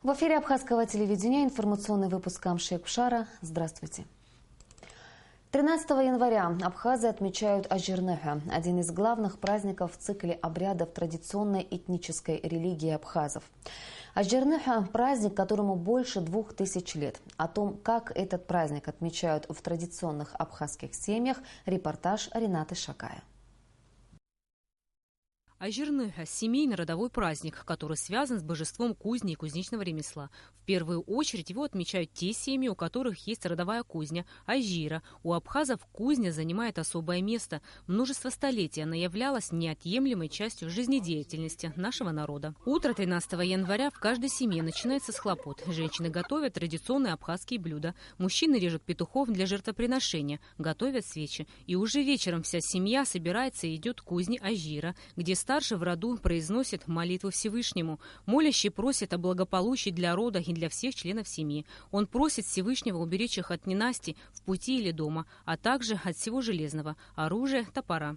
В эфире Абхазского телевидения информационный выпуск Амшек Пшара. Здравствуйте. 13 января абхазы отмечают Ажирнеха, один из главных праздников в цикле обрядов традиционной этнической религии абхазов. Ажирнеха – праздник, которому больше 2000 лет. О том, как этот праздник отмечают в традиционных абхазских семьях, репортаж Ренаты Шакая. Ажирнеха – семейный родовой праздник, который связан с божеством кузни и кузнечного ремесла. В первую очередь его отмечают те семьи, у которых есть родовая кузня – ажира. У абхазов кузня занимает особое место. Множество столетий она являлась неотъемлемой частью жизнедеятельности нашего народа. Утро 13 января в каждой семье начинается с хлопот. Женщины готовят традиционные абхазские блюда. Мужчины режут петухов для жертвоприношения, готовят свечи. И уже вечером вся семья собирается и идет к кузне ажира, где старший в роду произносит молитву Всевышнему. Молящий просит о благополучии для рода и для всех членов семьи. Он просит Всевышнего уберечь их от ненасти в пути или дома, а также от всего железного – оружия, топора.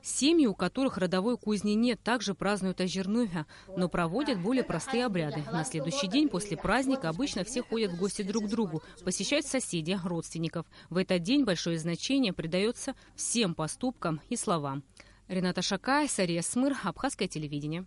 Семьи, у которых родовой кузни нет, также празднуют Ажирнеха, но проводят более простые обряды. На следующий день после праздника обычно все ходят в гости друг к другу, посещают соседей, родственников. В этот день большое значение придается всем поступкам и словам. Рената Шакая, Сария Смыр, Абхазское телевидение.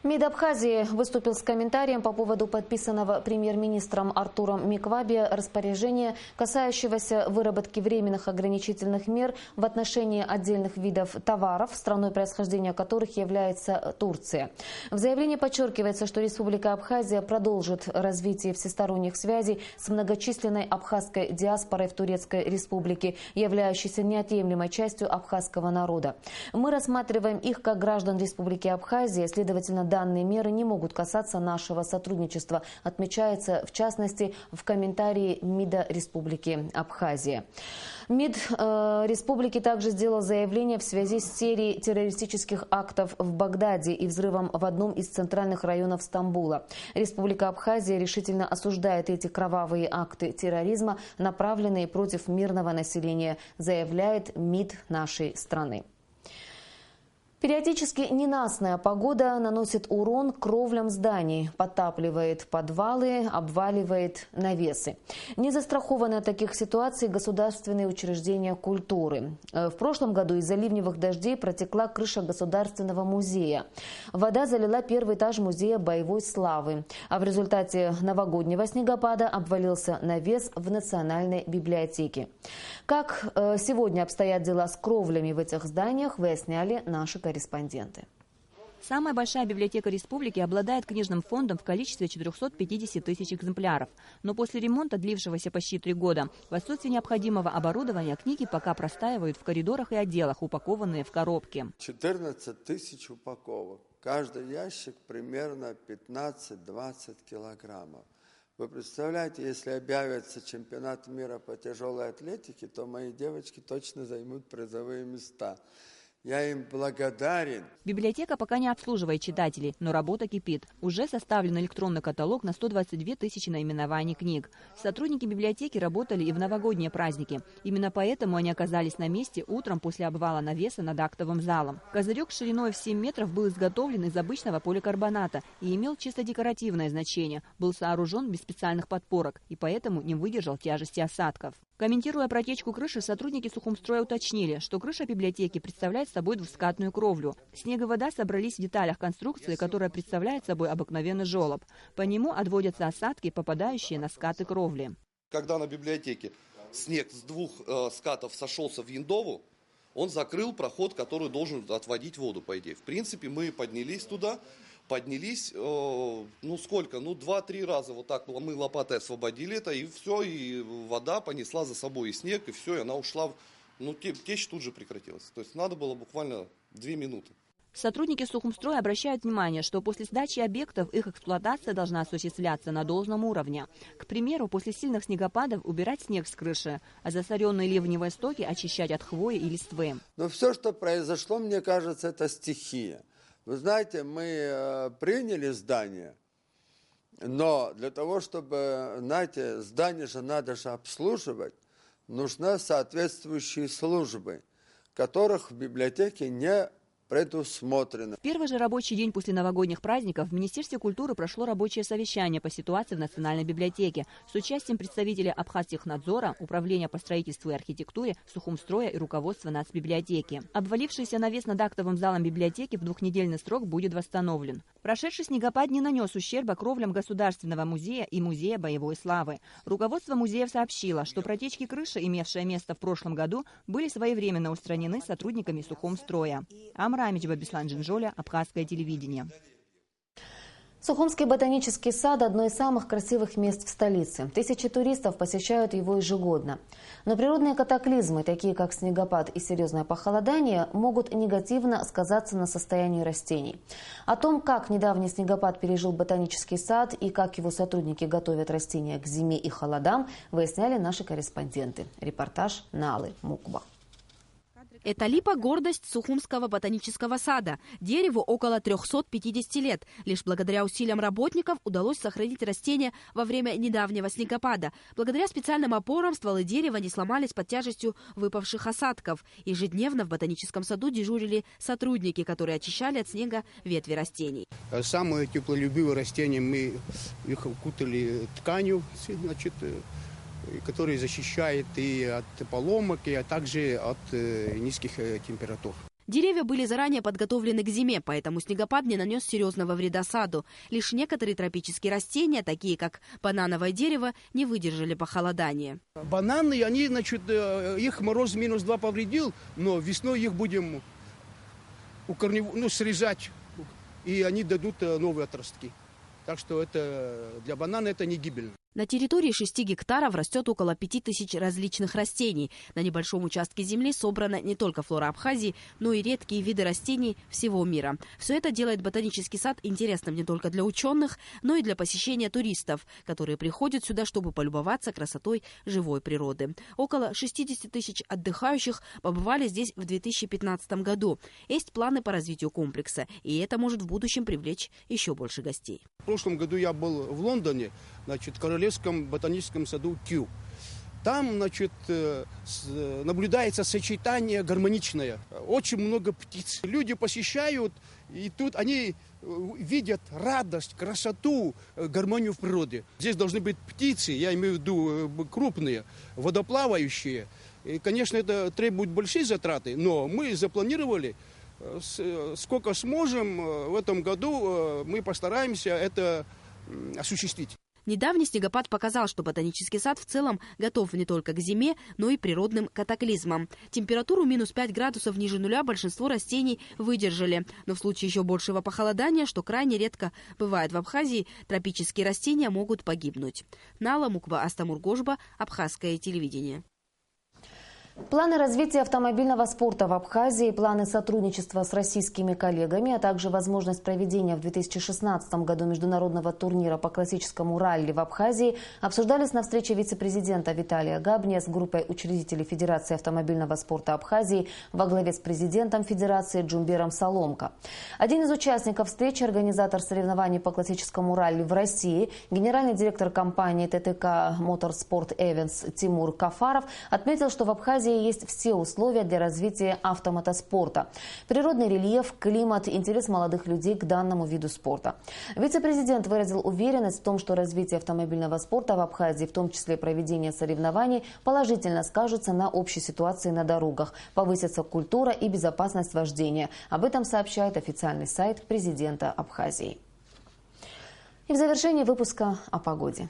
МИД Абхазии выступил с комментарием по поводу подписанного премьер-министром Артуром Микваби распоряжения, касающегося выработки временных ограничительных мер в отношении отдельных видов товаров, страной происхождения которых является Турция. В заявлении подчеркивается, что Республика Абхазия продолжит развитие всесторонних связей с многочисленной абхазской диаспорой в Турецкой Республике, являющейся неотъемлемой частью абхазского народа. Мы рассматриваем их как граждан Республики Абхазия, следовательно, данные меры не могут касаться нашего сотрудничества, отмечается в частности в комментарии МИДа Республики Абхазия. МИД Республики также сделал заявление в связи с серией террористических актов в Багдаде и взрывом в одном из центральных районов Стамбула. Республика Абхазия решительно осуждает эти кровавые акты терроризма, направленные против мирного населения, заявляет МИД нашей страны. Периодически ненастная погода наносит урон кровлям зданий, подтапливает подвалы, обваливает навесы. Не застрахованы от таких ситуаций государственные учреждения культуры. В прошлом году из-за ливневых дождей протекла крыша Государственного музея. Вода залила первый этаж музея боевой славы. А в результате новогоднего снегопада обвалился навес в Национальной библиотеке. Как сегодня обстоят дела с кровлями в этих зданиях, выясняли наши корреспонденты. Самая большая библиотека республики обладает книжным фондом в количестве 450 тысяч экземпляров. Но после ремонта, длившегося почти 3 года, в отсутствии необходимого оборудования книги пока простаивают в коридорах и отделах, упакованные в коробки. 14 тысяч упаковок. Каждый ящик примерно 15-20 килограммов. Вы представляете, если объявится чемпионат мира по тяжелой атлетике, то мои девочки точно займут призовые места. Я им благодарен. Библиотека пока не обслуживает читателей, но работа кипит. Уже составлен электронный каталог на 122 тысячи наименований книг. Сотрудники библиотеки работали и в новогодние праздники. Именно поэтому они оказались на месте утром после обвала навеса над актовым залом. Козырек шириной в 7 метров был изготовлен из обычного поликарбоната и имел чисто декоративное значение. Был сооружен без специальных подпорок и поэтому не выдержал тяжести осадков. Комментируя протечку крыши, сотрудники Сухумстроя уточнили, что крыша библиотеки представляет собой двускатную кровлю. Снег и вода собрались в деталях конструкции, которая представляет собой обыкновенный желоб. По нему отводятся осадки, попадающие на скаты кровли. Когда на библиотеке снег с 2 скатов сошелся в Яндову, он закрыл проход, который должен отводить воду, по идее. В принципе, мы поднялись туда. Поднялись, 2-3 раза вот так мы лопатой освободили это, и все, и вода понесла за собой и снег, и все, и она ушла, течь тут же прекратилась. То есть надо было буквально 2 минуты. Сотрудники Сухумстроя обращают внимание, что после сдачи объектов их эксплуатация должна осуществляться на должном уровне. К примеру, после сильных снегопадов убирать снег с крыши, а засоренные ливневые стоки очищать от хвои и листвы. Но все, что произошло, мне кажется, это стихия. Вы знаете, мы приняли здание, но для того, чтобы, знаете, здание же надо же обслуживать, нужны соответствующие службы, которых в библиотеке не предусмотрено. В первый же рабочий день после новогодних праздников в Министерстве культуры прошло рабочее совещание по ситуации в Национальной библиотеке с участием представителей Абхазтехнадзора, Управления по строительству и архитектуре, Сухумстроя и руководства Нацбиблиотеки. Обвалившийся навес над актовым залом библиотеки в двухнедельный срок будет восстановлен. Прошедший снегопад не нанес ущерба кровлям Государственного музея и Музея боевой славы. Руководство музеев сообщило, что протечки крыши, имевшие место в прошлом году, были своевременно устранены сотрудниками Сухумстроя. Рамич Бабислан Джинжоля, Абхазское телевидение. Сухумский ботанический сад – одно из самых красивых мест в столице. Тысячи туристов посещают его ежегодно. Но природные катаклизмы, такие как снегопад и серьезное похолодание, могут негативно сказаться на состоянии растений. О том, как недавний снегопад пережил ботанический сад и как его сотрудники готовят растения к зиме и холодам, выясняли наши корреспонденты. Репортаж Налы Мукба. Эта липа – гордость Сухумского ботанического сада. Дереву около 350 лет. Лишь благодаря усилиям работников удалось сохранить растение во время недавнего снегопада. Благодаря специальным опорам стволы дерева не сломались под тяжестью выпавших осадков. Ежедневно в ботаническом саду дежурили сотрудники, которые очищали от снега ветви растений. Самые теплолюбивые растения мы их укутали тканью, значит, который защищает и от поломок, а также от низких температур. Деревья были заранее подготовлены к зиме, поэтому снегопад не нанес серьезного вреда саду. Лишь некоторые тропические растения, такие как банановое дерево, не выдержали похолодания. Бананы, они, значит, их мороз -2 повредил, но весной их будем срезать, и они дадут новые отростки. Так что это для банана это не гибельно. На территории 6 гектаров растет около 5000 различных растений. На небольшом участке земли собрана не только флора Абхазии, но и редкие виды растений всего мира. Все это делает ботанический сад интересным не только для ученых, но и для посещения туристов, которые приходят сюда, чтобы полюбоваться красотой живой природы. Около 60 тысяч отдыхающих побывали здесь в 2015 году. Есть планы по развитию комплекса, и это может в будущем привлечь еще больше гостей. В прошлом году я был в Лондоне, значит, в Королевском ботаническом саду Кью. Там, значит, наблюдается сочетание гармоничное. Очень много птиц. Люди посещают, и тут они видят радость, красоту, гармонию в природе. Здесь должны быть птицы, я имею в виду крупные, водоплавающие. И, конечно, это требует большие затраты, но мы запланировали, сколько сможем в этом году, мы постараемся это осуществить. Недавний снегопад показал, что ботанический сад в целом готов не только к зиме, но и природным катаклизмам. Температуру -5 градусов ниже нуля большинство растений выдержали. Но в случае еще большего похолодания, что крайне редко бывает в Абхазии, тропические растения могут погибнуть. Нала Мукба, Астамур Гожба, Абхазское телевидение. Планы развития автомобильного спорта в Абхазии, планы сотрудничества с российскими коллегами, а также возможность проведения в 2016 году международного турнира по классическому ралли в Абхазии обсуждались на встрече вице-президента Виталия Габния с группой учредителей Федерации автомобильного спорта Абхазии во главе с президентом Федерации Джумбером Соломко. Один из участников встречи, организатор соревнований по классическому ралли в России, генеральный директор компании ТТК Моторспорт Эвенс Тимур Кафаров, отметил, что в Абхазии есть все условия для развития автомотоспорта. Природный рельеф, климат, интерес молодых людей к данному виду спорта. Вице-президент выразил уверенность в том, что развитие автомобильного спорта в Абхазии, в том числе проведение соревнований, положительно скажется на общей ситуации на дорогах. Повысится культура и безопасность вождения. Об этом сообщает официальный сайт президента Абхазии. И в завершении выпуска о погоде.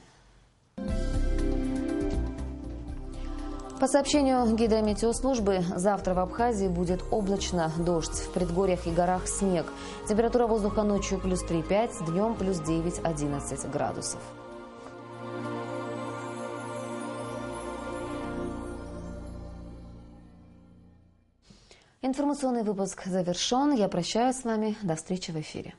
По сообщению гидрометеослужбы, завтра в Абхазии будет облачно, дождь, в предгорьях и горах снег. Температура воздуха ночью +3-5, днем +9-11 градусов. Информационный выпуск завершен. Я прощаюсь с вами. До встречи в эфире.